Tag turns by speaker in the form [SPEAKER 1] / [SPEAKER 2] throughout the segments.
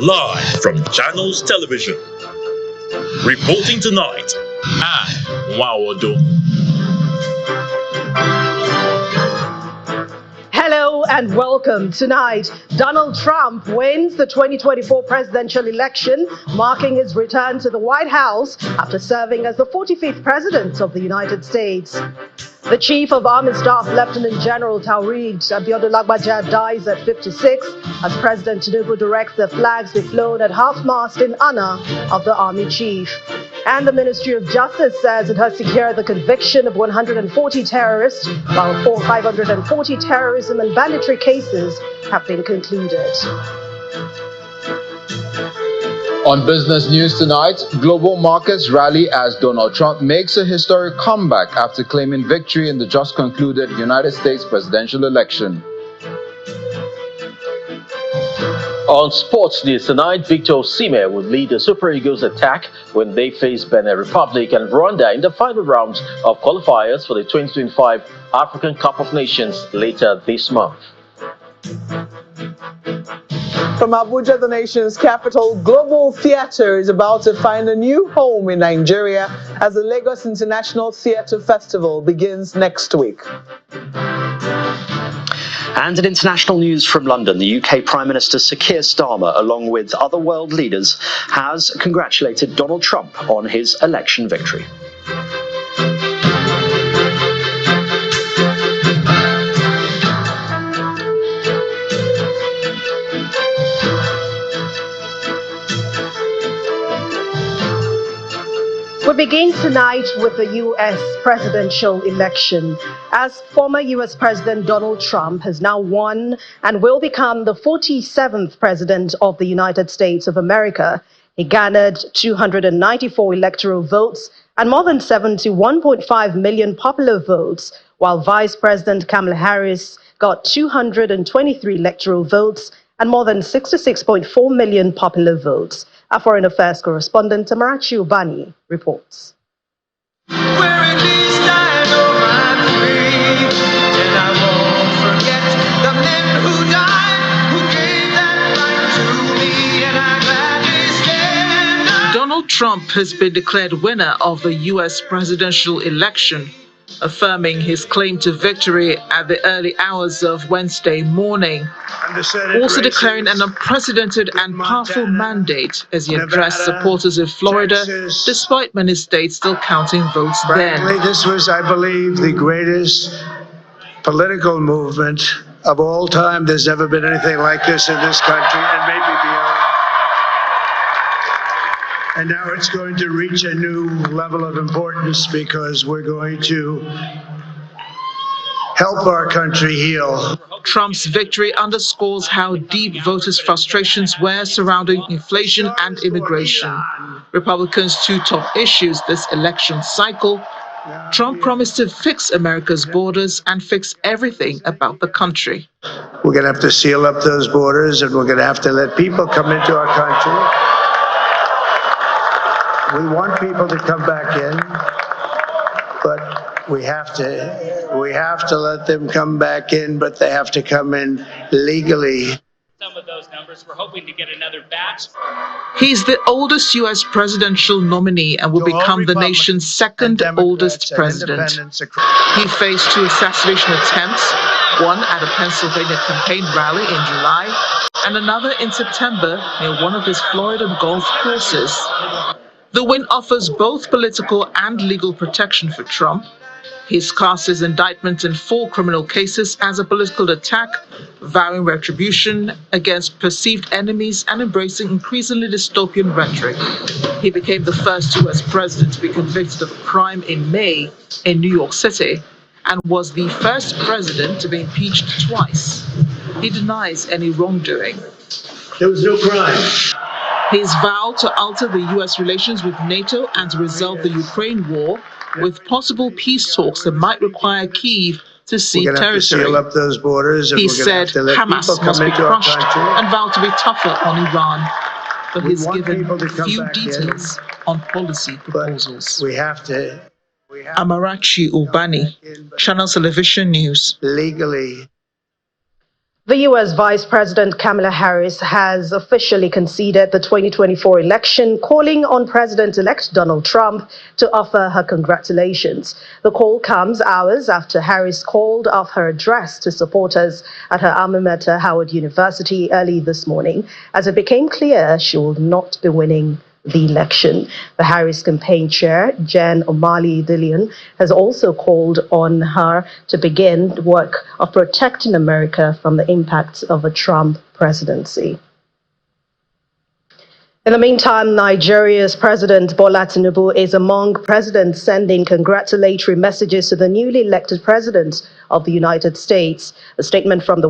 [SPEAKER 1] live from Channels Television. Reporting tonight, I'm Wawodo.
[SPEAKER 2] Hello and welcome. Tonight, Donald Trump wins the 2024 presidential election, marking his return to the White House after serving as the 45th president of the United States. The Chief of Army Staff, Lieutenant General Taoreed Abiodun-Lagbaja, dies at 56 as President Tinubu directs the flags be flown at half-mast in honor of the Army Chief. And the Ministry of Justice says it has secured the conviction of 140 terrorists, while 540 terrorism and banditry cases have been concluded.
[SPEAKER 3] On business news tonight, global markets rally as Donald Trump makes a historic comeback after claiming victory in the just concluded United States presidential election.
[SPEAKER 4] On sports news tonight, Victor Osimhen would lead the Super Eagles attack when they face Benin Republic and Rwanda in the final round of qualifiers for the 2025 African Cup of Nations later this month.
[SPEAKER 5] From Abuja, the nation's capital, Global Theatre is about to find a new home in Nigeria as the Lagos International Theatre Festival begins next week.
[SPEAKER 6] And in international news from London, the UK Prime Minister Sir Keir Starmer, along with other world leaders, has congratulated Donald Trump on his election victory.
[SPEAKER 2] We begin tonight with the U.S. presidential election, as former U.S. President Donald Trump has now won and will become the 47th president of the United States of America. He garnered 294 electoral votes and more than 71.5 million popular votes, while Vice President Kamala Harris got 223 electoral votes and more than 66.4 million popular votes. Our Foreign Affairs correspondent Amarachi Ogoni reports.
[SPEAKER 7] Donald Trump has been declared winner of the U.S. presidential election, affirming his claim to victory at the early hours of Wednesday morning, also declaring an unprecedented and powerful mandate as he addressed supporters in Florida, despite many states still counting votes then.
[SPEAKER 8] This was, I believe, the greatest political movement of all time. There's never been anything like this in this country, and maybe beyond. And now it's going to reach a new level of importance because we're going to help our country heal.
[SPEAKER 7] Trump's victory underscores how deep voters' frustrations were surrounding inflation and immigration. Republicans' two top issues this election cycle. Trump promised to fix America's borders and fix everything about the country.
[SPEAKER 8] We're going to have to seal up those borders, and we're going to have to let people come into our country. We want people to come back in, but we have to let them come back in, but they have to come in legally.
[SPEAKER 9] Some of those numbers, we're hoping to get another batch.
[SPEAKER 7] He's the oldest U.S. presidential nominee and will become the nation's second oldest president. He faced two assassination attempts, one at a Pennsylvania campaign rally in July and another in September near one of his Florida golf courses. The win offers both political and legal protection for Trump. He casts his indictment in 4 criminal cases as a political attack, vowing retribution against perceived enemies and embracing increasingly dystopian rhetoric. He became the first U.S. president to be convicted of a crime in May in New York City and was the first president to be impeached twice. He denies any wrongdoing.
[SPEAKER 8] There was no crime.
[SPEAKER 7] His vow to alter the U.S. relations with NATO and to resolve the Ukraine war with possible peace talks that might require Kyiv to cede territory.
[SPEAKER 8] Seal up those borders, and
[SPEAKER 7] he said Hamas must be crushed and vowed to be tougher on Iran, but he's given few details on policy proposals. Amarachi Ubani, Channel Television News.
[SPEAKER 8] Legally.
[SPEAKER 2] The U.S. Vice President Kamala Harris has officially conceded the 2024 election, calling on President-elect Donald Trump to offer her congratulations. The call comes hours after Harris called off her address to supporters at her alma mater, Howard University, early this morning, as it became clear she will not be winning the election. The Harris campaign chair, Jen O'Malley-Dillon, has also called on her to begin the work of protecting America from the impacts of a Trump presidency. In the meantime, Nigeria's President Bola Tinubu is among presidents sending congratulatory messages to the newly elected president of the United States. A statement from the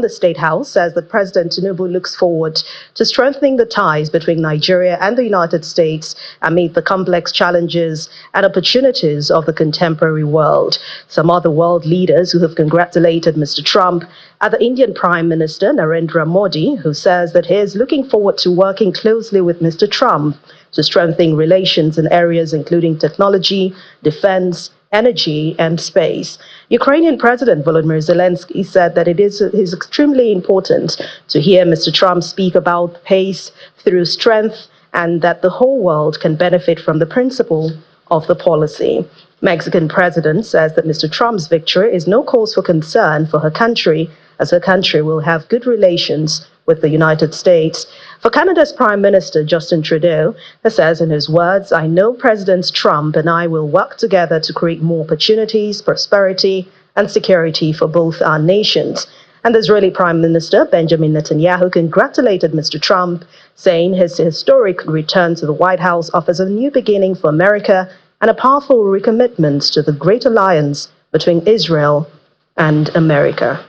[SPEAKER 2] State House, says that President Tinubu looks forward to strengthening the ties between Nigeria and the United States amid the complex challenges and opportunities of the contemporary world. Some other world leaders who have congratulated Mr. Trump are the Indian Prime Minister Narendra Modi, who says that he is looking forward to working closely with Mr. Trump to strengthen relations in areas including technology, defense, energy, and space. Ukrainian President Volodymyr Zelensky said that it is extremely important to hear Mr. Trump speak about pace through strength and that the whole world can benefit from the principle of the policy. Mexican president says that Mr. Trump's victory is no cause for concern for her country, as her country will have good relations with the United States. For Canada's Prime Minister Justin Trudeau, he says in his words, "I know Presidents Trump and I will work together to create more opportunities, prosperity, and security for both our nations." And the Israeli Prime Minister Benjamin Netanyahu congratulated Mr. Trump, saying his historic return to the White House offers a new beginning for America and a powerful recommitment to the great alliance between Israel and America.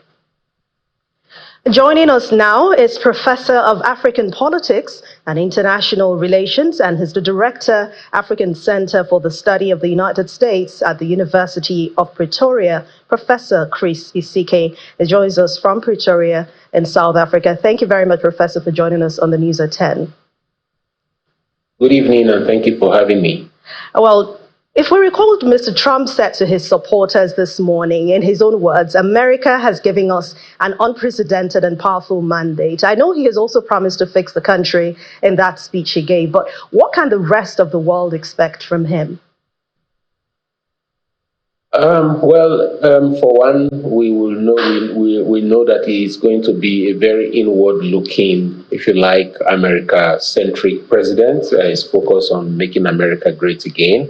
[SPEAKER 2] Joining us now is Professor of African Politics and International Relations, and he's the Director, African Center for the Study of the United States at the University of Pretoria, Professor Chris Isike. He joins us from Pretoria in South Africa. Thank you very much, Professor, for joining us on the News at 10.
[SPEAKER 10] Good evening, and thank you for having me.
[SPEAKER 2] Well, if we recall, Mr. Trump said to his supporters this morning, in his own words, "America has given us an unprecedented and powerful mandate." I know he has also promised to fix the country in that speech he gave, but what can the rest of the world expect from him?
[SPEAKER 10] For one, we know that he is going to be a very inward-looking, if you like, America-centric president. He's focused on making America great again.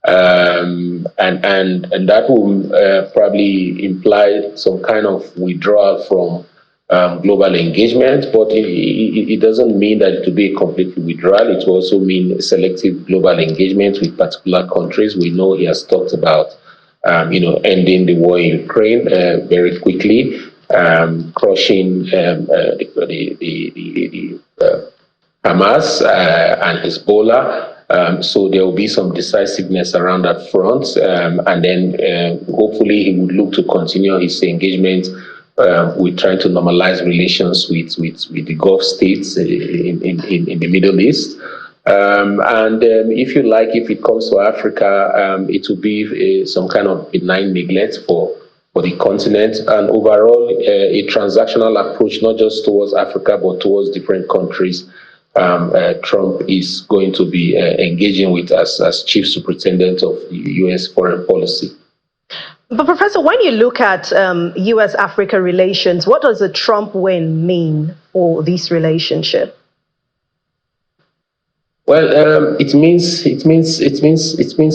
[SPEAKER 10] And that will probably imply some kind of withdrawal from global engagement, but it doesn't mean that it will be a complete withdrawal. It will also mean selective global engagement with particular countries. We know he has talked about, ending the war in Ukraine very quickly, crushing the Hamas and Hezbollah. So there will be some decisiveness around that front, and then hopefully he would look to continue his engagement with trying to normalize relations with the Gulf states in the Middle East. If you like, if it comes to Africa, it will be some kind of benign neglect for the continent, and overall a transactional approach, not just towards Africa, but towards different countries. Trump is going to be engaging with as chief superintendent of U.S. foreign policy.
[SPEAKER 2] But Professor, when you look at U.S.-Africa relations, what does a Trump win mean for this relationship?
[SPEAKER 10] Well, it means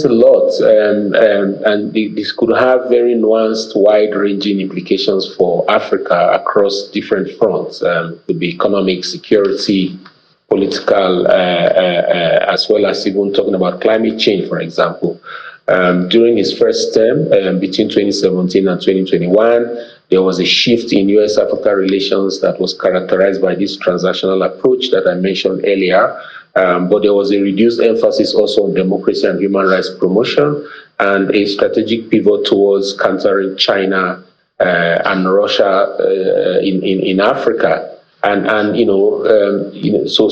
[SPEAKER 10] a lot, and this could have very nuanced, wide-ranging implications for Africa across different fronts. Could be economic, security, political, as well as even talking about climate change, for example. During his first term, between 2017 and 2021, there was a shift in U.S.-Africa relations that was characterized by this transactional approach that I mentioned earlier. But there was a reduced emphasis also on democracy and human rights promotion, and a strategic pivot towards countering China and Russia in Africa. So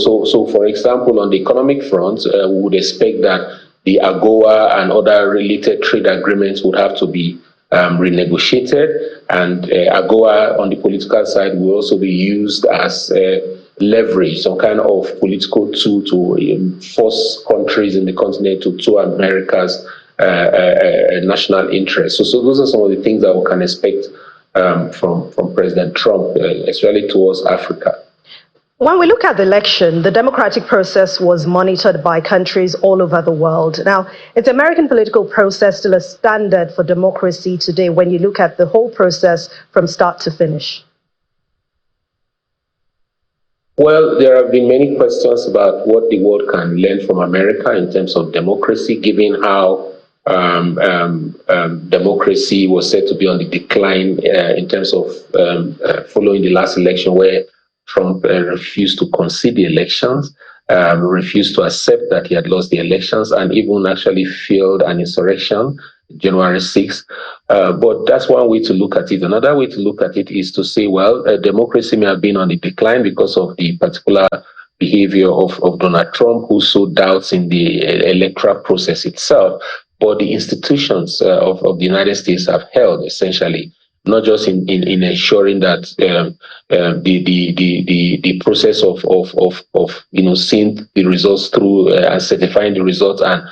[SPEAKER 10] for example, on the economic front, we would expect that the AGOA and other related trade agreements would have to be renegotiated, and AGOA on the political side will also be used as leverage, some kind of political tool to force countries in the continent to America's national interest. So those are some of the things that we can expect from President Trump, especially towards Africa.
[SPEAKER 2] When we look at the election, the democratic process was monitored by countries all over the world. Now, is the American political process still a standard for democracy today when you look at the whole process from start to finish?
[SPEAKER 10] Well, there have been many questions about what the world can learn from America in terms of democracy, given how democracy was said to be on the decline in terms of following the last election, where Trump refused to concede the elections, refused to accept that he had lost the elections, and even actually failed an insurrection, January 6th. But that's one way to look at it. Another way to look at it is to say, well, democracy may have been on the decline because of the particular behavior of Donald Trump, who sowed doubts in the electoral process itself. But the institutions of the United States have held, essentially, not just in ensuring that the process of seeing the results through and certifying the results and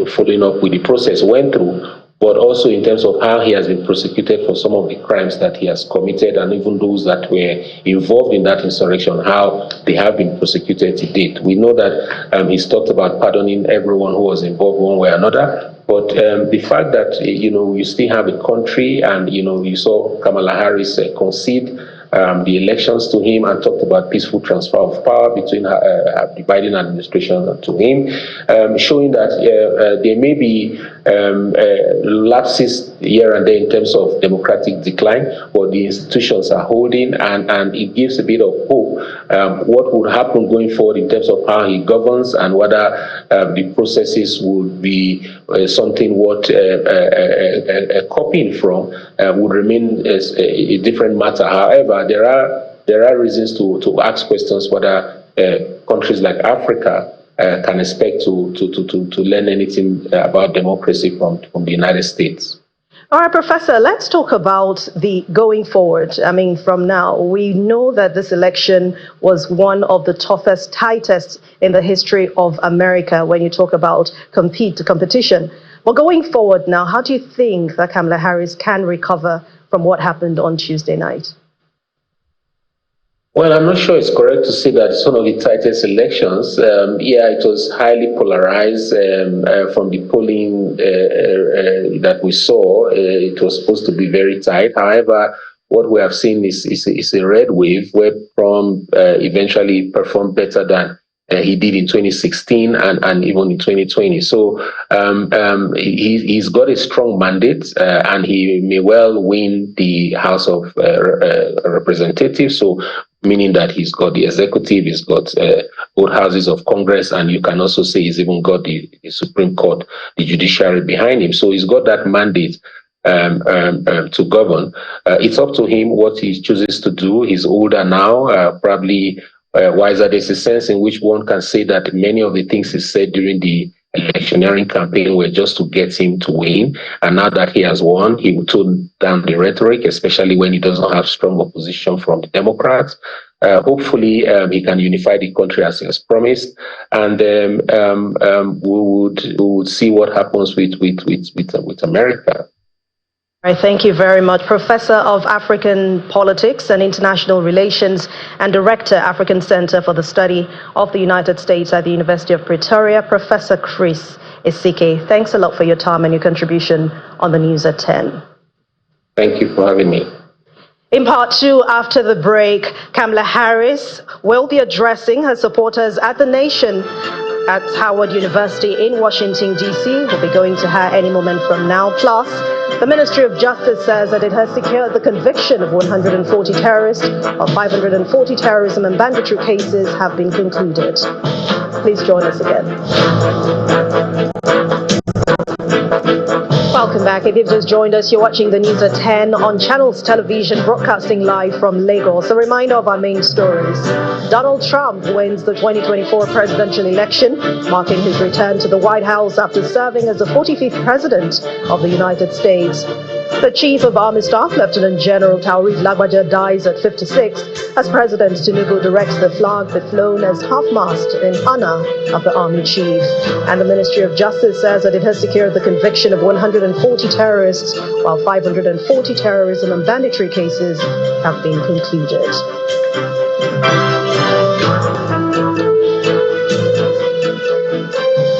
[SPEAKER 10] following up with the process went through, but also in terms of how he has been prosecuted for some of the crimes that he has committed, and even those that were involved in that insurrection, how they have been prosecuted to date. We know that he's talked about pardoning everyone who was involved one way or another. But the fact that, you still have a country, and, you saw Kamala Harris concede the elections to him and talked about peaceful transfer of power between the Biden administration and to him, showing that there may be lapses here and there in terms of democratic decline, but the institutions are holding, and it gives a bit of hope what would happen going forward in terms of how he governs, and whether the processes would be something worth copying from would remain a different matter. However, there are reasons to ask questions whether countries like Africa can expect to learn anything about democracy from the United States.
[SPEAKER 2] All right, Professor, let's talk about the going forward. I mean, from now, we know that this election was one of the toughest, tightest in the history of America when you talk about competition. Well, going forward now, how do you think that Kamala Harris can recover from what happened on Tuesday night?
[SPEAKER 10] Well, I'm not sure it's correct to say that it's one of the tightest elections. It was highly polarized from the polling that we saw. It was supposed to be very tight. However, what we have seen is a red wave, where Trump eventually performed better than he did in 2016 and even in 2020. So he's got a strong mandate, and he may well win the House of Representatives. So meaning that he's got the executive, he's got both houses of Congress, and you can also say he's even got the Supreme Court, the judiciary behind him. So he's got that mandate to govern. It's up to him what he chooses to do. He's older now, probably wiser. There's a sense in which one can say that many of the things he said during the electioneering campaign were just to get him to win. And now that he has won, he will tone down the rhetoric, especially when he doesn't have strong opposition from the Democrats. Hopefully, he can unify the country as he has promised, and we would see what happens with America.
[SPEAKER 2] All right, thank you very much. Professor of African Politics and International Relations and Director, African Center for the Study of the United States at the University of Pretoria, Professor Chris Isike. Thanks a lot for your time and your contribution on the News at 10.
[SPEAKER 10] Thank you for having me.
[SPEAKER 2] In part two, after the break, Kamala Harris will be addressing her supporters at the Nation at Howard University in Washington, D.C. We'll be going to her any moment from now. Plus, the Ministry of Justice says that it has secured the conviction of 140 terrorists, while 540 terrorism and banditry cases have been concluded. Please join us again. Welcome back. If you've just joined us, you're watching the news at 10 on Channels Television, broadcasting live from Lagos. A reminder of our main stories. Donald Trump wins the 2024 presidential election, marking his return to the White House after serving as the 45th president of the United States. The Chief of Army Staff, Lieutenant General Taoreed Lagbaja, dies at 56 as President Tinubu directs the flag be flown as half-mast in honor of the Army Chief. And the Ministry of Justice says that it has secured the conviction of 140 terrorists, while 540 terrorism and banditry cases have been concluded.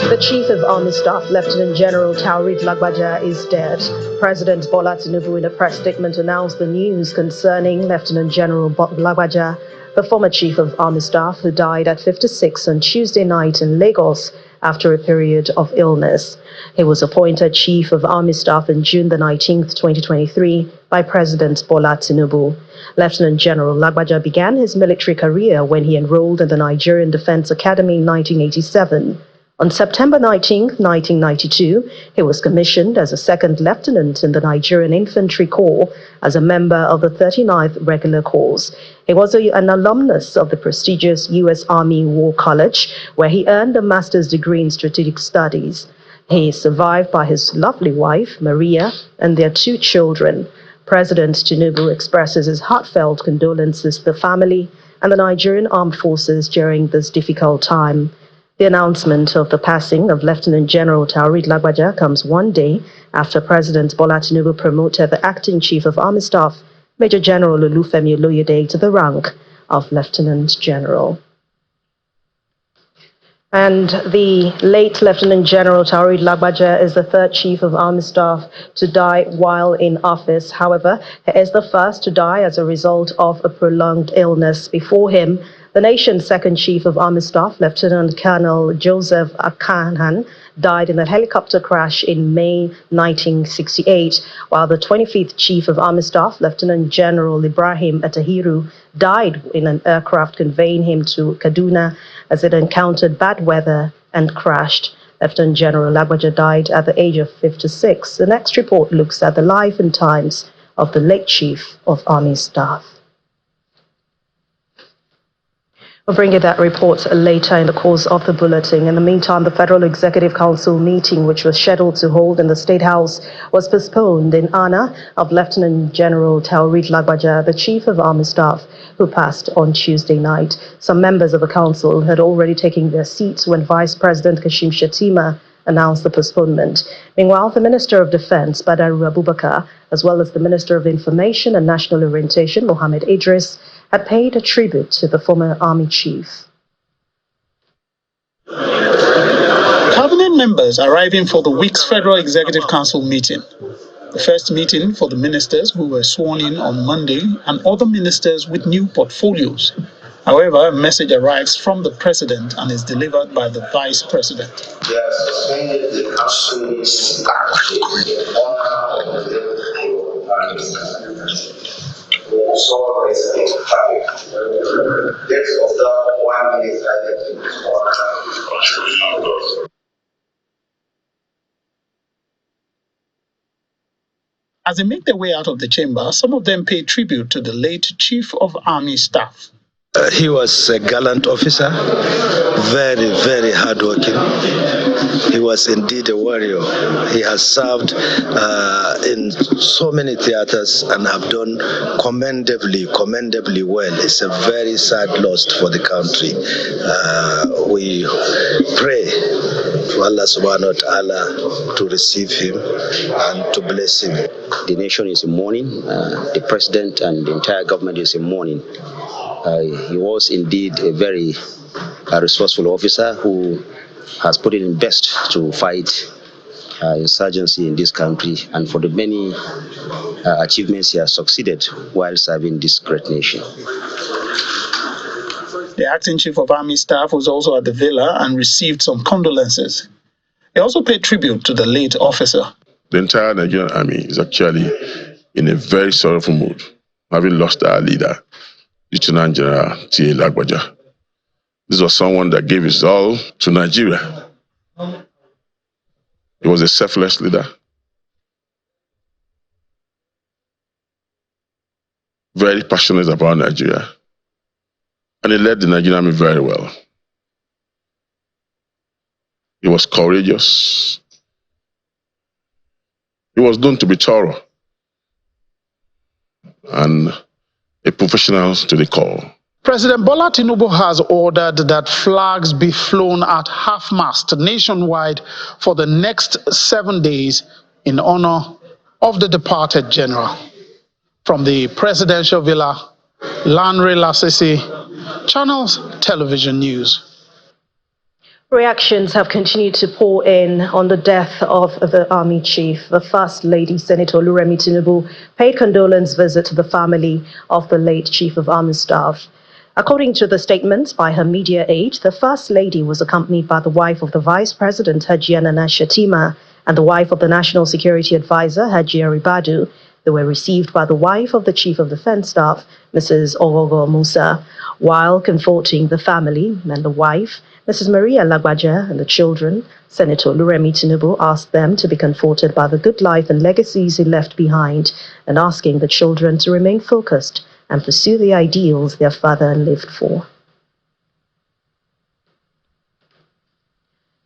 [SPEAKER 2] The Chief of Army Staff, Lieutenant General Taoreed Lagbaja, is dead. President Bola Tinubu, in a press statement, announced the news concerning Lieutenant General Lagbaja, the former Chief of Army Staff, who died at 56 on Tuesday night in Lagos after a period of illness. He was appointed Chief of Army Staff on June the 19th, 2023, by President Bola Tinubu. Lieutenant General Lagbaja began his military career when he enrolled in the Nigerian Defense Academy in 1987. On September 19, 1992, he was commissioned as a second lieutenant in the Nigerian Infantry Corps as a member of the 39th Regular Corps. He was an alumnus of the prestigious U.S. Army War College, where he earned a master's degree in strategic studies. He is survived by his lovely wife, Maria, and their 2 children. President Tinubu expresses his heartfelt condolences to the family and the Nigerian Armed Forces during this difficult time. The announcement of the passing of Lieutenant General Taoreed Lagbaja comes one day after President Bola Tinubu promoted the acting Chief of Army Staff, Major General Olufemi Oloyede, to the rank of Lieutenant General. And the late Lieutenant General Taoreed Lagbaja is the 3rd Chief of Army Staff to die while in office. However, he is the first to die as a result of a prolonged illness. Before him, the nation's 2nd Chief of Army Staff, Lieutenant Colonel Joseph Akanhan, died in a helicopter crash in May 1968, while the 25th Chief of Army Staff, Lieutenant General Ibrahim Atahiru, died in an aircraft conveying him to Kaduna as it encountered bad weather and crashed. Lieutenant General Lagbaja died at the age of 56. The next report looks at the life and times of the late Chief of Army Staff. We'll bring you that report later in the course of the bulletin. In the meantime, the Federal Executive Council meeting, which was scheduled to hold in the State House, was postponed in honor of Lieutenant General Taoreed Lagbaja, the Chief of Army Staff, who passed on Tuesday night. Some members of the council had already taken their seats when Vice President Kashim Shettima announced the postponement. Meanwhile, the Minister of Defense, Badaru Abubakar, as well as the Minister of Information and National Orientation, Mohammed Idris, had paid a tribute to the former Army Chief.
[SPEAKER 11] Cabinet members arriving for the week's Federal Executive Council meeting. The first meeting for the ministers who were sworn in on Monday and other ministers with new portfolios. However, a message arrives from the President and is delivered by the Vice President. As they make their way out of the chamber, some of them pay tribute to the late Chief of Army Staff.
[SPEAKER 12] He was a gallant officer, very, very hardworking. He was indeed a warrior. He has served in so many theaters and have done commendably well. It's a very sad loss for the country. We pray to Allah subhanahu wa ta'ala to receive him and to bless him.
[SPEAKER 13] The nation is in mourning. The president and the entire government is in mourning. He was indeed a very resourceful officer who has put it in best to fight insurgency in this country and for the many achievements he has succeeded while serving this great nation.
[SPEAKER 11] The acting Chief of Army Staff was also at the villa and received some condolences. He also paid tribute to the late officer.
[SPEAKER 14] The entire Nigerian army is actually in a very sorrowful mood, having lost our leader, Lieutenant General T. Lagbaja. This was someone that gave his all to Nigeria. He was a selfless leader. very passionate about Nigeria. And he led the Nigerian army very well. He was courageous. He was known to be thorough and a professional to the core.
[SPEAKER 11] President Bola Tinubu has ordered that flags be flown at half-mast nationwide for the next 7 days in honor of the departed general. From the presidential villa, Lanre Lasisi, Channels Television News.
[SPEAKER 2] Reactions have continued to pour in on the death of the army chief. The First Lady, Senator Oluremi Tinubu, paid condolence visit to the family of the late Chief of Army Staff. According to the statements by her media aide, the First Lady was accompanied by the wife of the Vice President, Hajiya Nana Shatima, and the wife of the National Security Advisor, Hajiya Ribadu. They were received by the wife of the Chief of Defense Staff, Mrs. Ogogo Musa. While comforting the family and the wife, Mrs. Maria Lagbaja and the children, Senator Oluremi Tinubu asked them to be comforted by the good life and legacies he left behind, and asking the children to remain focused and pursue the ideals their father lived for.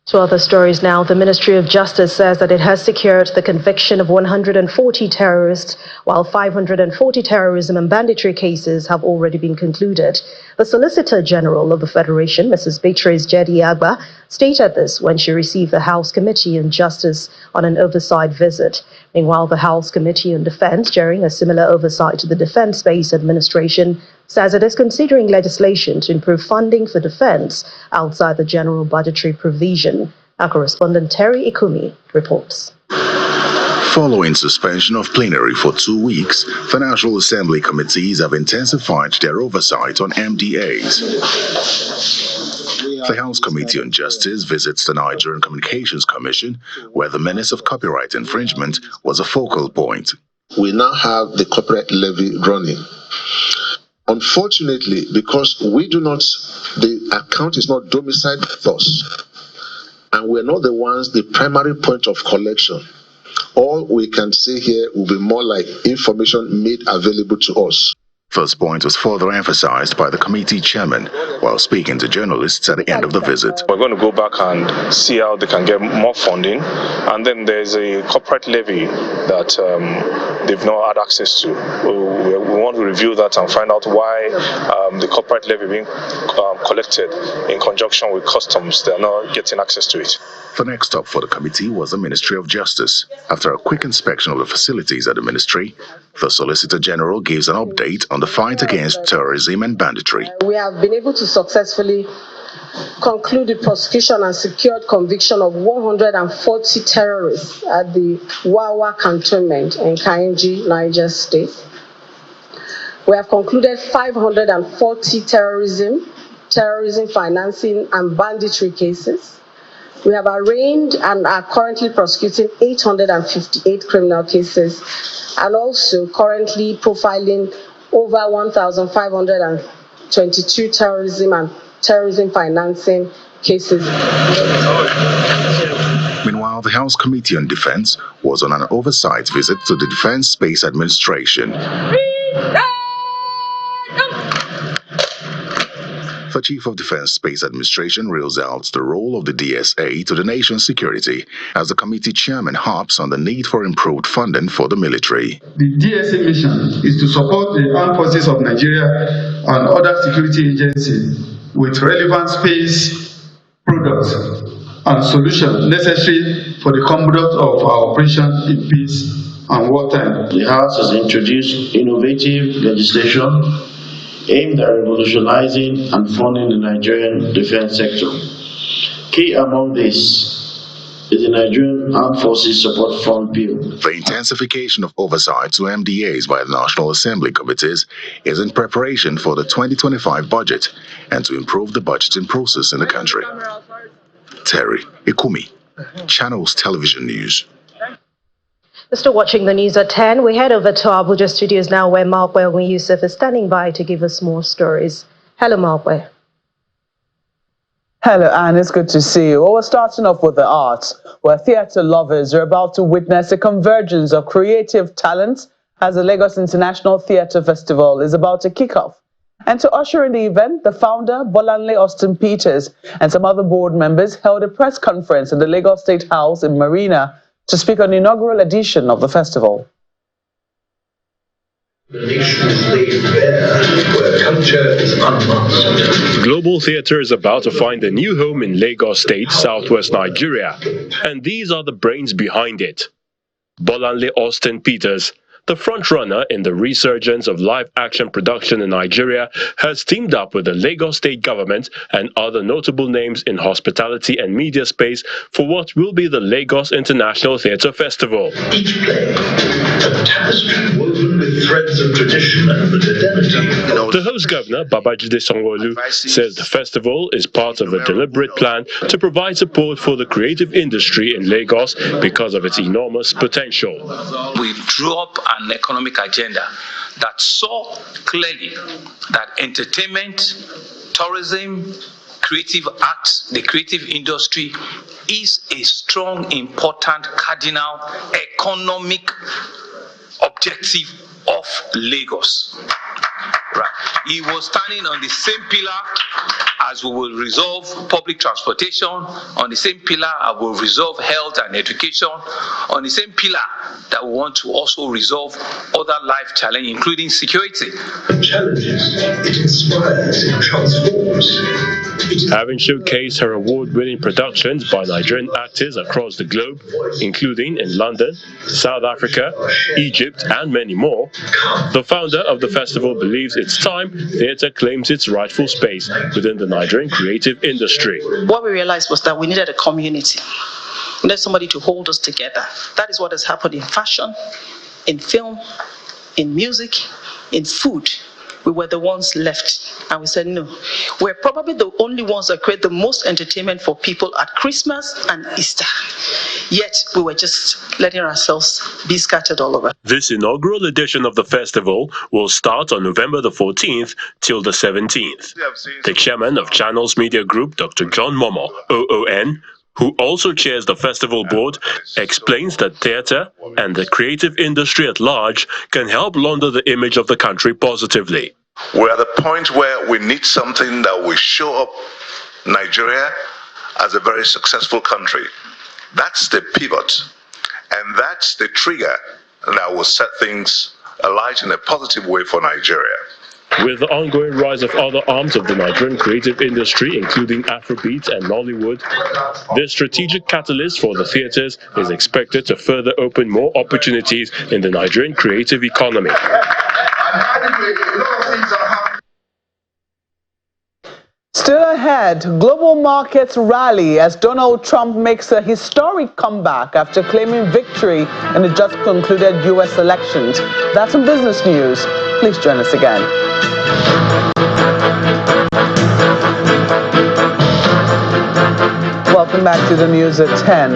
[SPEAKER 2] To other stories now, the Ministry of Justice says that it has secured the conviction of 140 terrorists, while 540 terrorism and banditry cases have already been concluded. The Solicitor General of the Federation, Mrs. Beatrice Jedi-Agba, stated this when she received the House Committee on Justice on an oversight visit. Meanwhile, the House Committee on Defense, during a similar oversight to the Defense Space Administration, says it is considering legislation to improve funding for defense outside the general budgetary provision. Our correspondent Terry Ikumi reports.
[SPEAKER 15] Following suspension of plenary for 2 weeks, the National Assembly committees have intensified their oversight on MDAs. The House Committee on Justice visits the Nigerian Communications Commission, where the menace of copyright infringement was a focal point.
[SPEAKER 16] We now have the corporate levy running. Unfortunately, because the account is not domiciled with us, and we're not the ones, the primary point of collection, all we can say here will be more like information made available to us.
[SPEAKER 15] This point was further emphasized by the committee chairman while speaking to journalists at the end of the visit.
[SPEAKER 17] We're going to go back and see how they can get more funding, and then there's a corporate levy that they've not had access to. We want to review that and find out why the corporate levy being collected in conjunction with customs, they're not getting access to it.
[SPEAKER 15] The next stop for the committee was the Ministry of Justice. After a quick inspection of the facilities at the ministry, the Solicitor General gives an update on the fight against terrorism and banditry.
[SPEAKER 18] We have been able to successfully conclude the prosecution and secured conviction of 140 terrorists at the Wawa cantonment in Kainji, Niger State. We have concluded 540 terrorism financing and banditry cases. We have arraigned and are currently prosecuting 858 criminal cases, and also currently profiling over 1,522 terrorism and terrorism financing cases.
[SPEAKER 15] Meanwhile, the House Committee on Defense was on an oversight visit to the Defense Space Administration. The Chief of Defense Space Administration reels out the role of the DSA to the nation's security as the committee chairman harps on the need for improved funding for the military.
[SPEAKER 19] The DSA mission is to support the armed forces of Nigeria and other security agencies with relevant space products and solutions necessary for the conduct of our operations in peace and wartime.
[SPEAKER 20] The House has introduced innovative legislation aimed at revolutionizing and funding the Nigerian defense sector. Key among this is the Nigerian Armed Forces Support Fund Bill.
[SPEAKER 15] The intensification of oversight to MDAs by the National Assembly committees is in preparation for the 2025 budget and to improve the budgeting process in the country. Terry Ikumi, Channels Television News.
[SPEAKER 2] Still watching the news at 10. We head over to our Abuja studios now, where Ogoni Yusuf is standing by to give us more stories. Hello, Markwe.
[SPEAKER 5] Hello, Anne. It's good to see you. Well, we're starting off with the arts, where theatre lovers are about to witness a convergence of creative talents as the Lagos International Theatre Festival is about to kick off. And to usher in the event, the founder, Bolanle Austin Peters, and some other board members held a press conference in the Lagos State House in Marina to speak on the inaugural edition of the festival.
[SPEAKER 21] The nation is laid bare, where culture is unmasked.
[SPEAKER 22] Global theatre is about to find a new home in Lagos State, southwest Nigeria, and these are the brains behind it. Bolanle Austin Peters, the frontrunner in the resurgence of live-action production in Nigeria, has teamed up with the Lagos State government and other notable names in hospitality and media space for what will be the Lagos International Theatre Festival.
[SPEAKER 21] Each play, a tapestry woven with threads of tradition and modernity.
[SPEAKER 22] The host governor, Babajide Sanwo-Olu, says the festival is part of a deliberate plan to provide support for the creative industry in Lagos because of its enormous potential.
[SPEAKER 23] We drew up an economic agenda that saw clearly that entertainment, tourism, creative arts, the creative industry is a strong, important, cardinal economic objective of Lagos. Right. He was standing on the same pillar as we will resolve public transportation, on the same pillar I will resolve health and education, on the same pillar that we want to also resolve other life challenges, including security.
[SPEAKER 21] It challenges, it inspires, it transforms.
[SPEAKER 22] Having showcased her award-winning productions by Nigerian actors across the globe, including in London, South Africa, Egypt, and many more, the founder of the festival believes it's time theatre claims its rightful space within the Nigerian creative industry.
[SPEAKER 24] What we realized was that we needed a community. We needed somebody to hold us together. That is what has happened in fashion, in film, in music, in food. We were the ones left, and we said no. We're probably the only ones that create the most entertainment for people at Christmas and Easter. Yet we were just letting ourselves be scattered all over.
[SPEAKER 22] This inaugural edition of the festival will start on November the 14th till the 17th. The chairman of Channels Media Group, Dr. John Momo, OON, who also chairs the festival board, explains that theatre and the creative industry at large can help launder the image of the country positively.
[SPEAKER 25] We're at the point where we need something that will show up Nigeria as a very successful country. That's the pivot, and that's the trigger that will set things alight in a positive way for Nigeria.
[SPEAKER 22] With the ongoing rise of other arms of the Nigerian creative industry, including Afrobeat and Nollywood, this strategic catalyst for the theatres is expected to further open more opportunities in the Nigerian creative economy.
[SPEAKER 5] Still ahead, global markets rally as Donald Trump makes a historic comeback after claiming victory in the just concluded U.S. elections. That's some business news. Please join us again. Welcome back to the news at 10.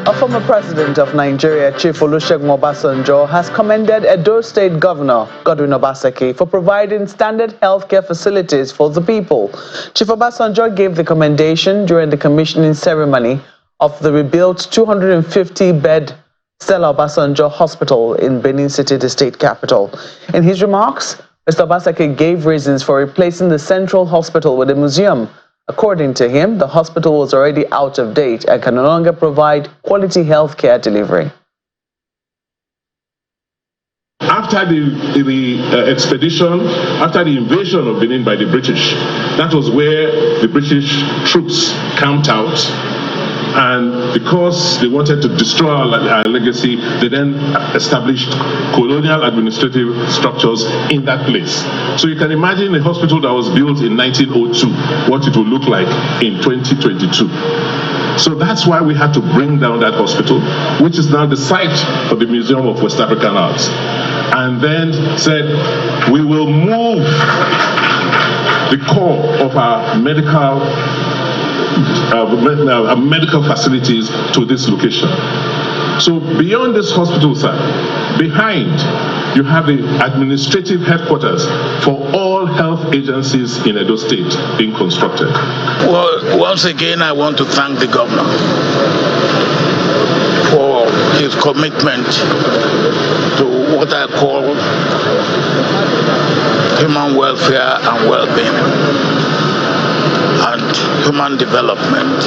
[SPEAKER 5] A former president of Nigeria, Chief Olusegun Obasanjo, has commended Edo State Governor Godwin Obaseki for providing standard healthcare facilities for the people. Chief Obasanjo gave the commendation during the commissioning ceremony of the rebuilt 250-bed Stella Obasanjo Hospital in Benin City, the state capital. In his remarks, Mr. Obaseki gave reasons for replacing the central hospital with a museum. According to him, the hospital was already out of date and can no longer provide quality health care delivery.
[SPEAKER 26] After the expedition, after the invasion of Benin by the British, that was where the British troops camped out. And because they wanted to destroy our legacy, they then established colonial administrative structures in that place. So you can imagine a hospital that was built in 1902, what it will look like in 2022. So that's why we had to bring down that hospital, which is now the site of the Museum of West African Arts. And then said, we will move the core of our medical facilities to this location. So beyond this hospital, sir, behind you have the administrative headquarters for all health agencies in Edo State being constructed.
[SPEAKER 27] Well, once again, I want to thank the governor for his commitment to what I call human welfare and well-being and human development.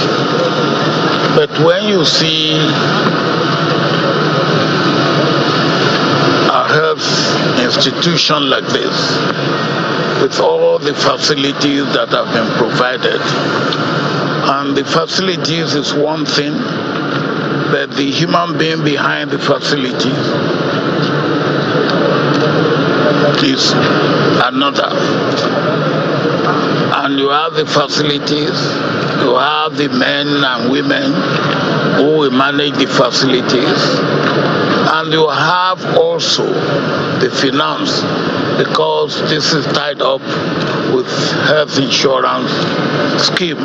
[SPEAKER 27] But when you see a health institution like this, with all the facilities that have been provided, and the facilities is one thing, but the human being behind the facilities is another. And you have the facilities, you have the men and women who will manage the facilities, and you have also the finance, because this is tied up with health insurance scheme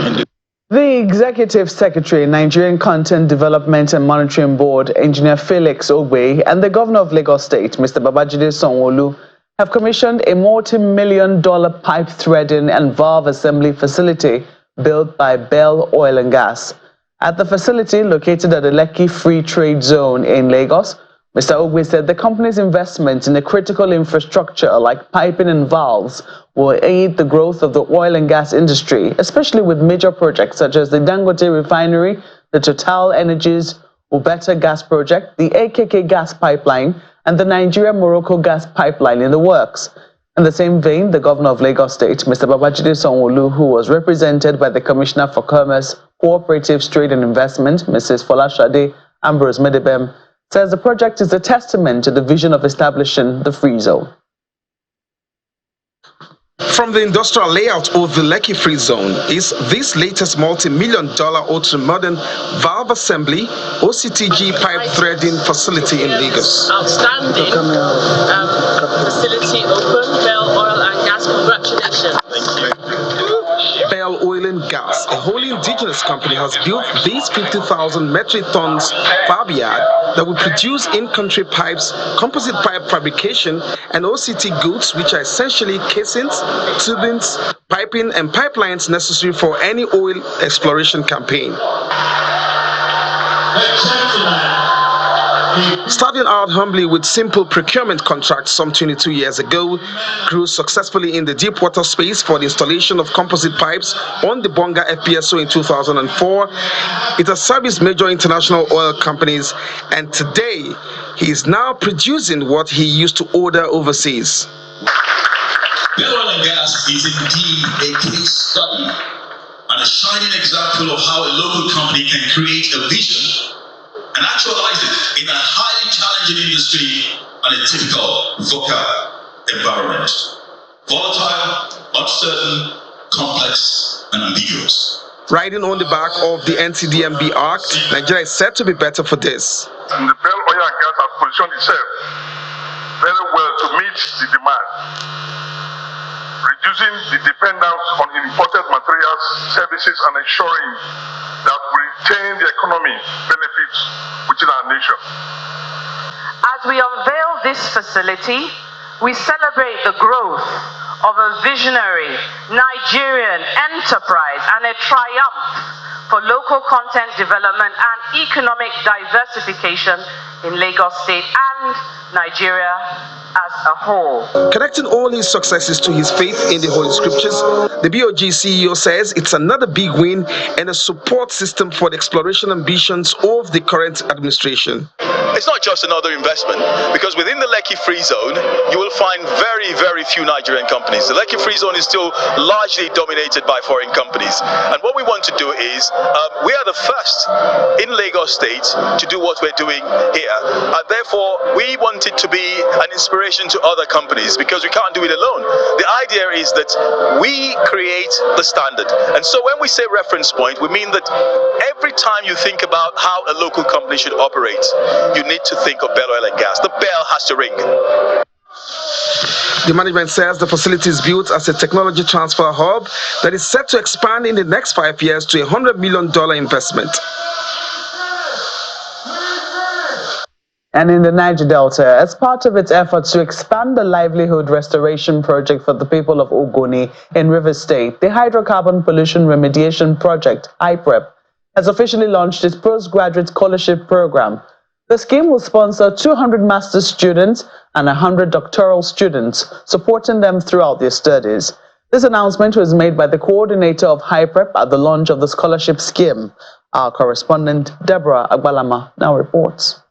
[SPEAKER 27] in
[SPEAKER 5] The Executive Secretary, Nigerian Content Development and Monitoring Board, Engineer Felix Ogbe, and the Governor of Lagos State, Mr. Babajide Sanwo-Olu, have commissioned a multi-million-dollar pipe threading and valve assembly facility built by Bell Oil and Gas. At the facility located at the Lekki Free Trade Zone in Lagos, Mr. Ogbe said the company's investment in the critical infrastructure like piping and valves will aid the growth of the oil and gas industry, especially with major projects such as the Dangote Refinery, the Total Energies Ubeta Gas Project, the AKK Gas Pipeline, and the Nigeria-Morocco Gas Pipeline in the works. In the same vein, the Governor of Lagos State, Mr. Babajide Sanwo-Olu, who was represented by the Commissioner for Commerce, Cooperatives, Trade and Investment, Mrs. Folashade Ambrose Medebem, says the project is a testament to the vision of establishing the free zone.
[SPEAKER 1] From the industrial layout of the Lekki Free Zone is this latest multi-million-dollar ultra-modern valve assembly OCTG pipe threading facility in Lagos.
[SPEAKER 3] Outstanding facility open, Bell Oil and Gas. Congratulations.
[SPEAKER 1] Bell Oil and Gas, a wholly indigenous company, has built these 50,000 metric tons fab yard that will produce in-country pipes, composite pipe fabrication, and OCT goods, which are essentially casings, tubings, piping, and pipelines necessary for any oil exploration campaign. Starting out humbly with simple procurement contracts some 22 years ago, grew successfully in the deep water space for the installation of composite pipes on the Bonga FPSO in 2004. It has serviced major international oil companies, and today he is now producing what he used to order overseas.
[SPEAKER 4] Bell Oil and Gas is indeed a case study and a shining example of how a local company can create a vision and actualize it in a highly challenging industry and a typical VUCA environment. Volatile, uncertain, complex, and ambiguous.
[SPEAKER 1] Riding on the back of the NCDMB Act, Nigeria is said to be better for this.
[SPEAKER 6] And the Bell Oil and Gas has positioned itself very well to meet the demand, reducing the dependence on imported materials, services, and ensuring that we retain the economy benefits within our nation.
[SPEAKER 7] As we unveil this facility, we celebrate the growth of a visionary Nigerian enterprise and a triumph for local content development and economic diversification in Lagos State and Nigeria as a whole.
[SPEAKER 1] Connecting all his successes to his faith in the Holy Scriptures, the BOG CEO says it's another big win and a support system for the exploration ambitions of the current administration.
[SPEAKER 8] It's not just another investment, because within the Lekki Free Zone, you will find very, very few Nigerian companies. The Lekki Free Zone is still largely dominated by foreign companies. And what we want to do is, we are the first in Lagos State to do what we're doing here. And therefore, we want it to be an inspiration to other companies, because we can't do it alone. The idea is that we create the standard. And so when we say reference point, we mean that every time you think about how a local company should operate, you need to think of Bell Oil and Gas. The bell has to ring.
[SPEAKER 1] The management says the facility is built as a technology transfer hub that is set to expand in the next 5 years to a $100 million investment.
[SPEAKER 5] And in the Niger Delta, as part of its efforts to expand the livelihood restoration project for the people of Ogoni in Rivers State, the Hydrocarbon Pollution Remediation Project, HYPREP, has officially launched its postgraduate scholarship program. The scheme will sponsor 200 master's students and 100 doctoral students, supporting them throughout their studies. This announcement was made by the coordinator of HiPrep at the launch of the scholarship scheme. Our correspondent Deborah Agbalama now reports.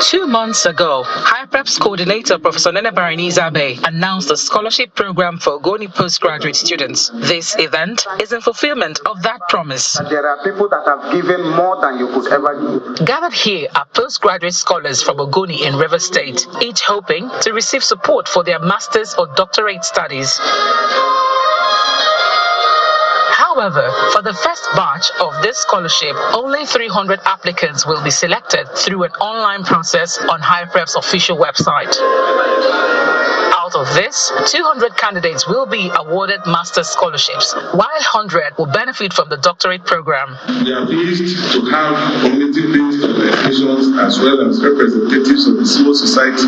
[SPEAKER 9] 2 months ago, HiPrep's coordinator, Professor Nene Baranizabe, announced a scholarship program for Ogoni postgraduate students. This event is in fulfillment of that promise.
[SPEAKER 10] There are people that have given more than you could ever give.
[SPEAKER 9] Gathered here are postgraduate scholars from Ogoni in Rivers State, each hoping to receive support for their master's or doctorate studies. However, for the first batch of this scholarship, only 300 applicants will be selected through an online process on HiPrep's official website. Out of this, 200 candidates will be awarded master's scholarships, while 100 will benefit from the doctorate program.
[SPEAKER 26] We are pleased to have community-based organizations as well as representatives of the civil society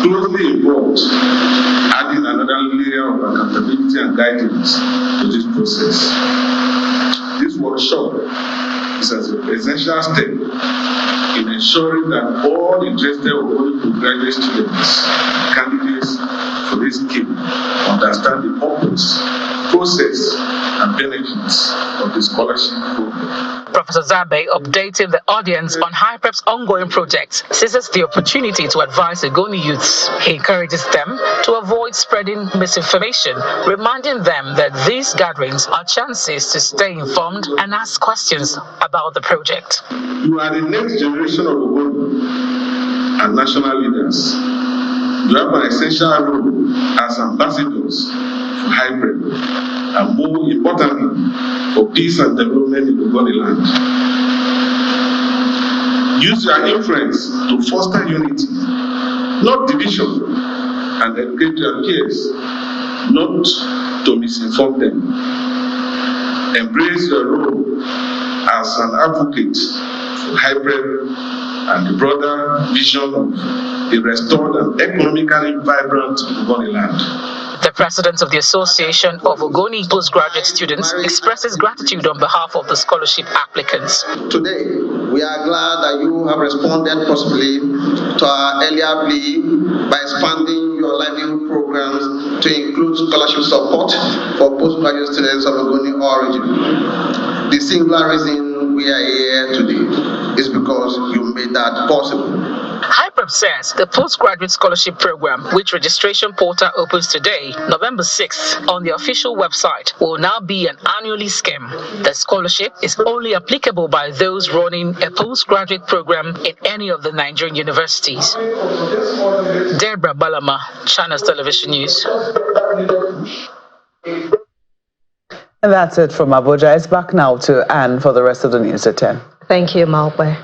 [SPEAKER 26] closely involved, adding another layer of accountability and guidance to this process. This workshop is an essential step in ensuring that all interested postgraduate students, candidates for this scheme, understand the purpose, process, and benefits of the scholarship program.
[SPEAKER 9] Professor Zabe, updating the audience on HiPrep's ongoing projects, seizes the opportunity to advise Ogoni youths. He encourages them to avoid spreading misinformation, reminding them that these gatherings are chances to stay informed and ask questions about the project.
[SPEAKER 26] You are the next generation of Ogoni and national leaders. You have an essential role as ambassadors for HiPrep, and more importantly, for peace and development in Ogoni land. Use your influence to foster unity, not division, and educate your peers, not to misinform them. Embrace your role as an advocate for HiPrep and the broader vision of a restored and economically vibrant Ogoni land.
[SPEAKER 9] The president of the Association of Ogoni Postgraduate Students expresses gratitude on behalf of the scholarship applicants.
[SPEAKER 10] Today, we are glad that you have responded positively to our earlier plea by expanding your livelihood programs to include scholarship support for postgraduate students of Ogoni origin. The singular reason we are here today is because you made that possible.
[SPEAKER 9] HiPrep says the postgraduate scholarship program, which registration portal opens today, November 6th, on the official website, will now be an annually scheme. The scholarship is only applicable by those running a postgraduate program in any of the Nigerian universities. Deborah Balama, Channels Television News.
[SPEAKER 5] And that's it from Abuja. It's back now to Anne for the rest of the news at 10.
[SPEAKER 2] Thank you, Malpe.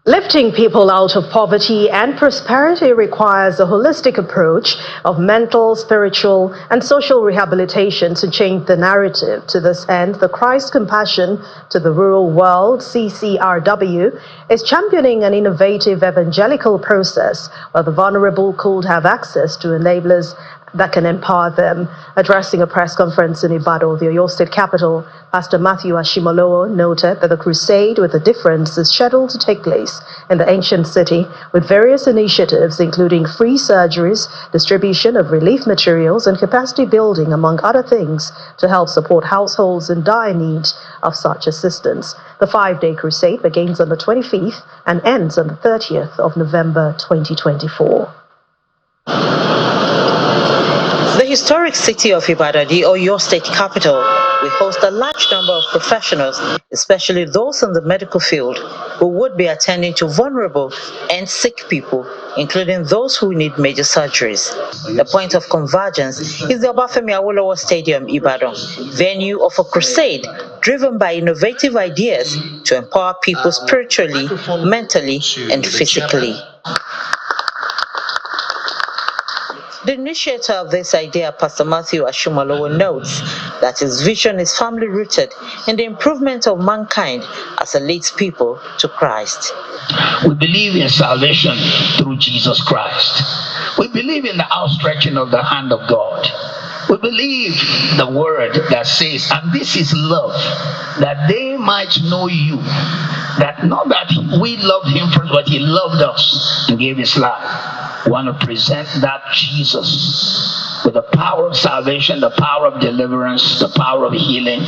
[SPEAKER 2] Lifting people out of poverty and prosperity requires a holistic approach of mental, spiritual, and social rehabilitation to change the narrative. To this end, the Christ Compassion to the Rural World, CCRW, is championing an innovative evangelical process where the vulnerable could have access to enablers that can empower them. Addressing a press conference in Ibadan, the Oyo State capital, Pastor Matthew Ashimolowo noted that the crusade with a difference is scheduled to take place in the ancient city with various initiatives including free surgeries, distribution of relief materials, and capacity building, among other things, to help support households in dire need of such assistance. The 5-day crusade begins on the 25th and ends on the 30th of November 2024.
[SPEAKER 11] The historic city of Ibadan, the Oyo State capital, will host a large number of professionals, especially those in the medical field, who would be attending to vulnerable and sick people, including those who need major surgeries. The point of convergence is the Obafemi Awolowo Stadium, Ibadan, venue of a crusade driven by innovative ideas to empower people spiritually, mentally, and physically. The initiator of this idea, Pastor Matthew Ashimolowo, notes that his vision is firmly rooted in the improvement of mankind as it leads people to Christ.
[SPEAKER 21] We believe in salvation through Jesus Christ. We believe in the outstretching of the hand of God.
[SPEAKER 27] We believe the word that says, and this is love, that they might know you. That not that we loved him first, but he loved us and gave his life. We want to present that Jesus with the power of salvation, the power of deliverance, the power of healing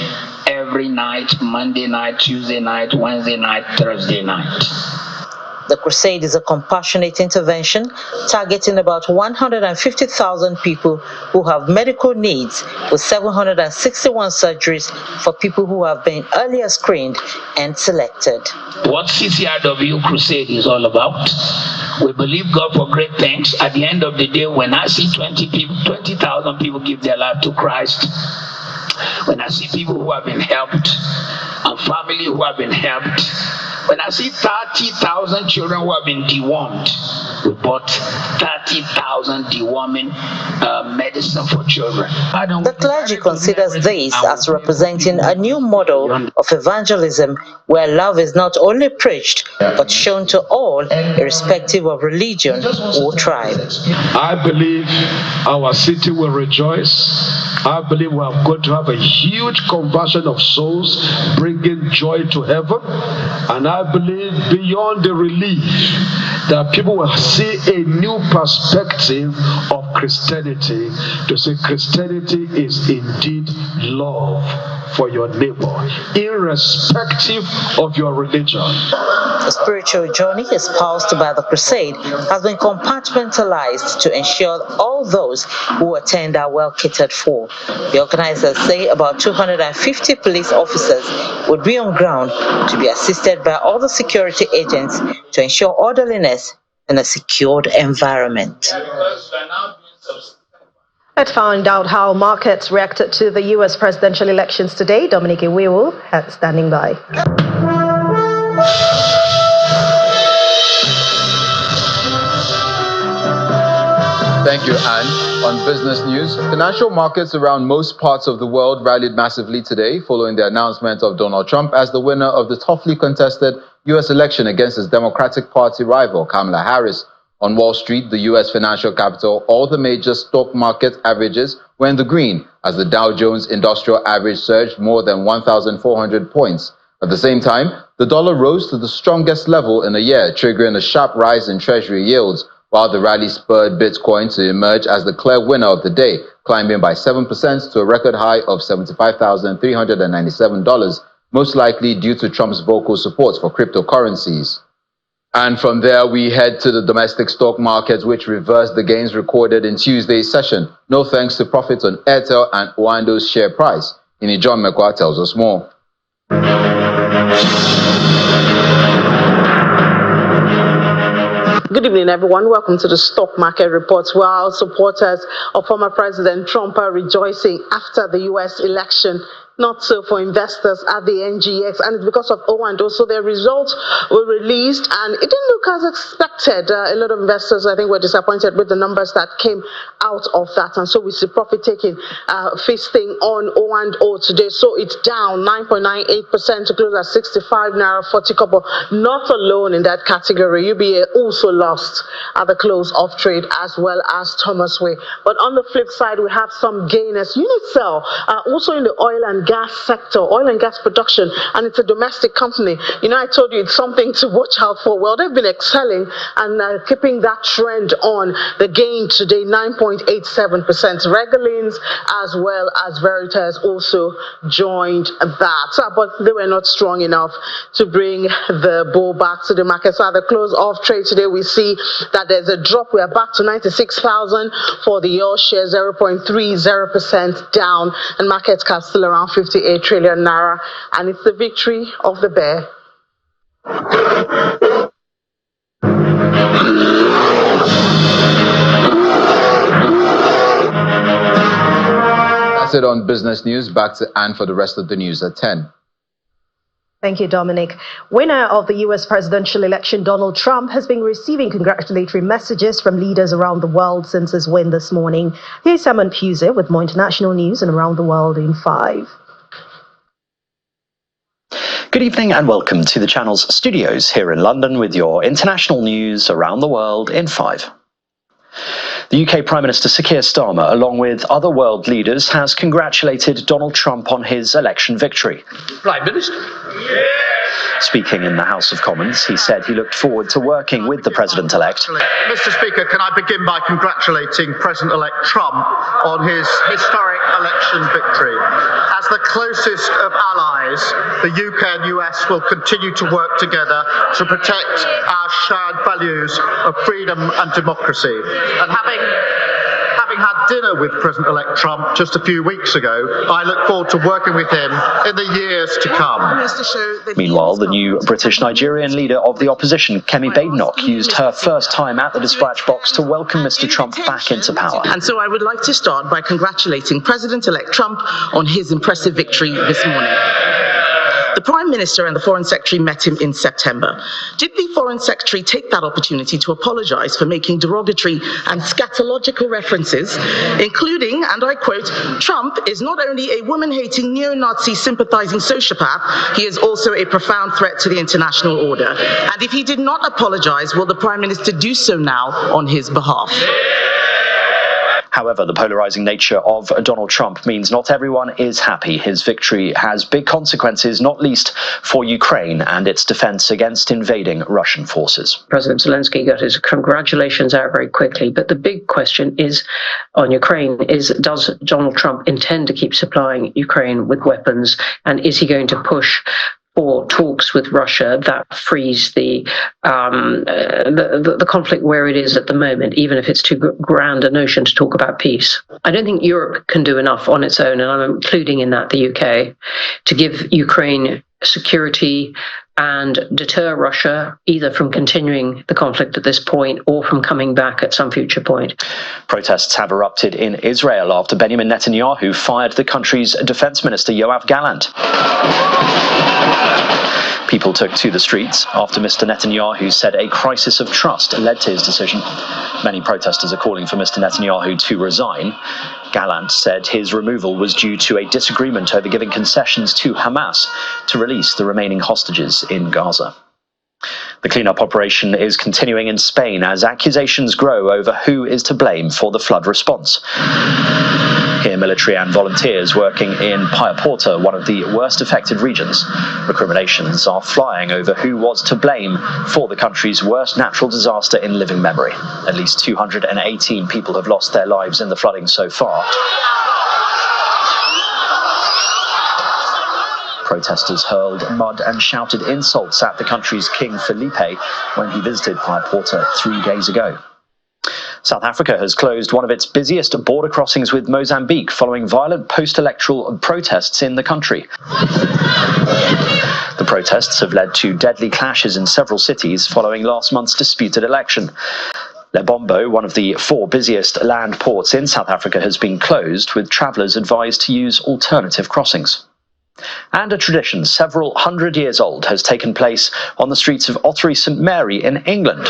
[SPEAKER 27] every night, Monday night, Tuesday night, Wednesday night, Thursday night.
[SPEAKER 11] The crusade is a compassionate intervention targeting about 150,000 people who have medical needs, with 761 surgeries for people who have been earlier screened and selected.
[SPEAKER 27] What CCRW Crusade is all about. We believe God for great things. At the end of the day, when I see 20,000 people give their life to Christ, when I see people who have been helped, and family who have been helped, when I see 30,000 children who have been dewormed, we bought 30,000 deworming medicine for children.
[SPEAKER 11] The clergy considers this as representing a new model of evangelism where love is not only preached but shown to all, irrespective of religion or tribe.
[SPEAKER 12] I believe our city will rejoice. I believe we are going to have a huge conversion of souls, bringing joy to heaven. And I believe beyond the relief that people will see a new perspective of Christianity, to say Christianity is indeed love for your neighbor, irrespective of your religion.
[SPEAKER 11] The spiritual journey espoused by the crusade has been compartmentalized to ensure all those who attend are well catered for. The organizers say about 250 police officers would be on ground to be assisted by other security agents to ensure orderliness in a secured environment.
[SPEAKER 2] Let's find out how markets reacted to the U.S. presidential elections today. Dominic Iwewu standing by.
[SPEAKER 13] Thank you, Anne. On business news, financial markets around most parts of the world rallied massively today following the announcement of Donald Trump as the winner of the toughly contested U.S. election against his Democratic Party rival, Kamala Harris. On Wall Street, the U.S. financial capital, all the major stock market averages were in the green as the Dow Jones Industrial Average surged more than 1,400 points. At the same time, the dollar rose to the strongest level in a year, triggering a sharp rise in Treasury yields, while the rally spurred Bitcoin to emerge as the clear winner of the day, climbing by 7% to a record high of $75,397, most likely due to Trump's vocal support for cryptocurrencies. And from there, we head to the domestic stock markets, which reversed the gains recorded in Tuesday's session, no thanks to profits on Airtel and Owando's share price. John Mekwa tells us more.
[SPEAKER 24] Good evening, everyone. Welcome to the Stock Market Reports. While supporters of former President Trump are rejoicing after the U.S. election, not so for investors at the NGX, and it's because of Owando. So their results were released, and it didn't look as expected. A lot of investors, I think, were disappointed with the numbers that came out of that, and so we see profit taking feasting on Owando today. So it's down 9.98% to close at 65 naira 40 kobo. Not alone in that category. UBA also lost at the close of trade, as well as Thomas Way. But on the flip side, we have some gainers. Unicell, also in the oil and gas sector, oil and gas production, and it's a domestic company. You know, I told you it's something to watch out for. Well, they've been excelling and keeping that trend on. The gain today, 9.87%. Regalins as well as Veritas also joined that, but they were not strong enough to bring the bull back to the market. So at the close of trade today, we see that there's a drop. We are back to 96,000 for the oil share, 0.30% down, and market cap still around 58 trillion naira, and it's the victory of the bear.
[SPEAKER 13] That's it on business news. Back to Anne for the rest of the news at 10.
[SPEAKER 2] Thank you, Dominic. Winner of the U.S. presidential election, Donald Trump, has been receiving congratulatory messages from leaders around the world since his win this morning. Here's Simon Puse with more international news and around the world in 5.
[SPEAKER 14] Good evening and welcome to the channel's studios here in London with your international news around the world in 5. The UK Prime Minister Sir Keir Starmer, along with other world leaders, has congratulated Donald Trump on his election victory.
[SPEAKER 15] Prime Minister?
[SPEAKER 14] Speaking in the House of Commons, he said he looked forward to working with the President-elect.
[SPEAKER 16] Mr. Speaker, can I begin by congratulating President-elect Trump on his historic election victory. As the closest of allies, the UK and US will continue to work together to protect our shared values of freedom and democracy. And having had dinner with President-elect Trump just a few weeks ago, I look forward to working with him in the years to come.
[SPEAKER 14] Meanwhile, the new British-Nigerian leader of the opposition, Kemi Badenoch, used her first time at the dispatch box to welcome Mr. Trump back into power.
[SPEAKER 17] And so I would like to start by congratulating President-elect Trump on his impressive victory this morning. The Prime Minister and the Foreign Secretary met him in September. Did the Foreign Secretary take that opportunity to apologize for making derogatory and scatological references, including, and I quote, Trump is not only a woman-hating, neo-Nazi sympathizing sociopath, he is also a profound threat to the international order. And if he did not apologize, will the Prime Minister do so now on his behalf?
[SPEAKER 14] However, the polarizing nature of Donald Trump means not everyone is happy. His victory has big consequences, not least for Ukraine and its defense against invading Russian forces.
[SPEAKER 18] President Zelensky got his congratulations out very quickly, but the big question is on Ukraine is, does Donald Trump intend to keep supplying Ukraine with weapons, and is he going to push for talks with Russia that frees the conflict where it is at the moment, even if it's too grand a notion to talk about peace? I don't think Europe can do enough on its own, and I'm including in that the UK, to give Ukraine security and deter Russia either from continuing the conflict at this point or from coming back at some future point.
[SPEAKER 14] Protests have erupted in Israel after Benjamin Netanyahu fired the country's defense minister, Yoav Gallant. People took to the streets after Mr. Netanyahu said a crisis of trust led to his decision. Many protesters are calling for Mr. Netanyahu to resign. Gallant said his removal was due to a disagreement over giving concessions to Hamas to release the remaining hostages in Gaza. The cleanup operation is continuing in Spain as accusations grow over who is to blame for the flood response. Here, military and volunteers working in Payaporta, one of the worst affected regions. Recriminations are flying over who was to blame for the country's worst natural disaster in living memory. At least 218 people have lost their lives in the flooding so far. Protesters hurled mud and shouted insults at the country's King Felipe when he visited Payaporta 3 days ago. South Africa has closed one of its busiest border crossings with Mozambique following violent post-electoral protests in the country. The protests have led to deadly clashes in several cities following last month's disputed election. Lebombo, one of the 4 busiest land ports in South Africa, has been closed, with travellers advised to use alternative crossings. And a tradition several hundred years old has taken place on the streets of Ottery St Mary in England.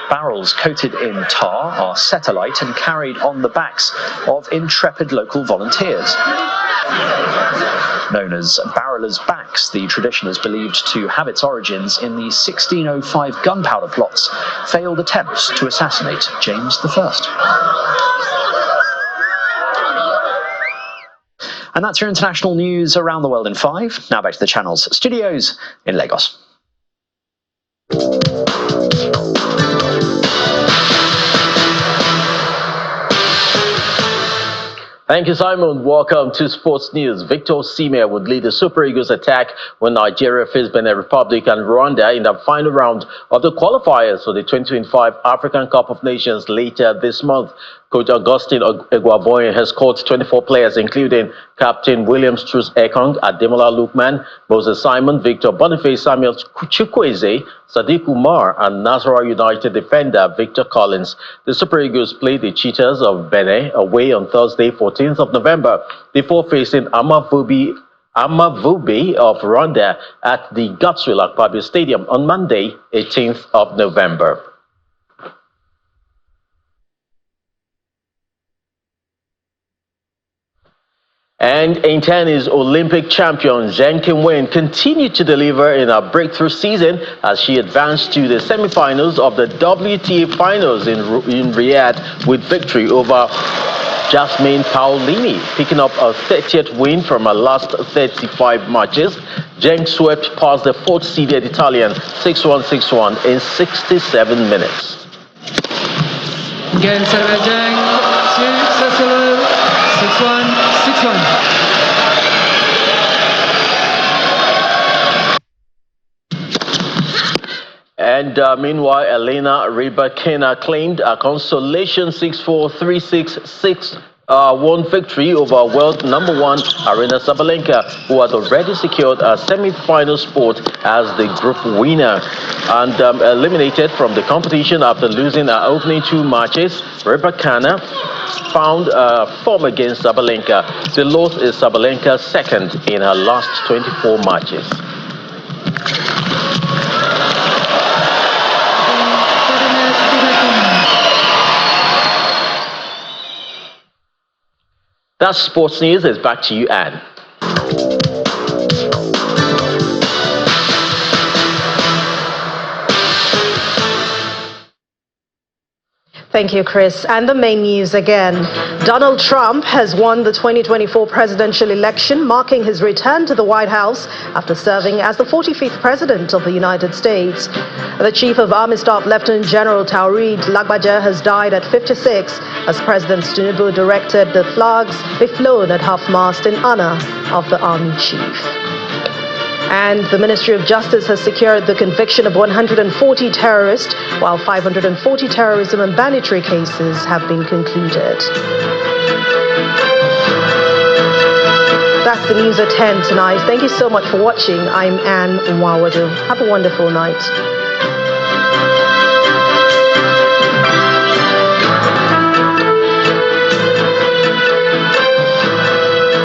[SPEAKER 14] Barrels coated in tar are set alight and carried on the backs of intrepid local volunteers. Known as barrelers' backs, the tradition is believed to have its origins in the 1605 gunpowder plot's failed attempts to assassinate James I. And that's your international news around the world in 5. Now back to the channel's studios in Lagos.
[SPEAKER 19] Thank you, Simon. Welcome to Sports News. Victor Osimhen would lead the Super Eagles attack when Nigeria face Benin Republic and Rwanda in the final round of the qualifiers for the 2025 African Cup of Nations later this month. Coach Augustine Egwaboyin has called 24 players, including Captain Williams Truss Ekong, Ademola Lookman, Moses Simon, Victor Boniface, Samuel Chukwueze, Sadiq Umar, and Nasarawa United defender Victor Collins. The Super Eagles play the Cheetahs of Benin away on Thursday, 14th of November, before facing Amavubi of Rwanda at the Godswill Akpabio Stadium on Monday, 18th of November. And in tennis, Olympic champion Zheng Qinwen continued to deliver in her breakthrough season as she advanced to the semi-finals of the WTA Finals in Riyadh with victory over Jasmine Paolini, picking up a 30th win from her last 35 matches. Zheng swept past the fourth-seeded Italian 6-1, 6-1 in 67 minutes.
[SPEAKER 3] Again, serve Zheng to Sasolo, 6-1, 6-1.
[SPEAKER 19] And meanwhile, Elena Rybakina claimed a consolation 6-4, 3-6, 6-1 victory over world number 1 Aryna Sabalenka, who had already secured a semi-final spot as the group winner. And eliminated from the competition after losing her opening 2 matches, Rybakina found form against Sabalenka. The loss is Sabalenka's second in her last 24 matches. That's sports news. It's back to you, Anne.
[SPEAKER 2] Thank you, Chris. And the main news again. Donald Trump has won the 2024 presidential election, marking his return to the White House after serving as the 45th president of the United States. The Chief of Army Staff, Lieutenant General Taoreed Lagbaja, has died at 56 as President Tinubu directed the flags be flown at half-mast in honor of the Army Chief. And the Ministry of Justice has secured the conviction of 140 terrorists, while 540 terrorism and banditry cases have been concluded. That's the news at 10 tonight. Thank you so much for watching. I'm Anne Nwawadu. Have a wonderful night.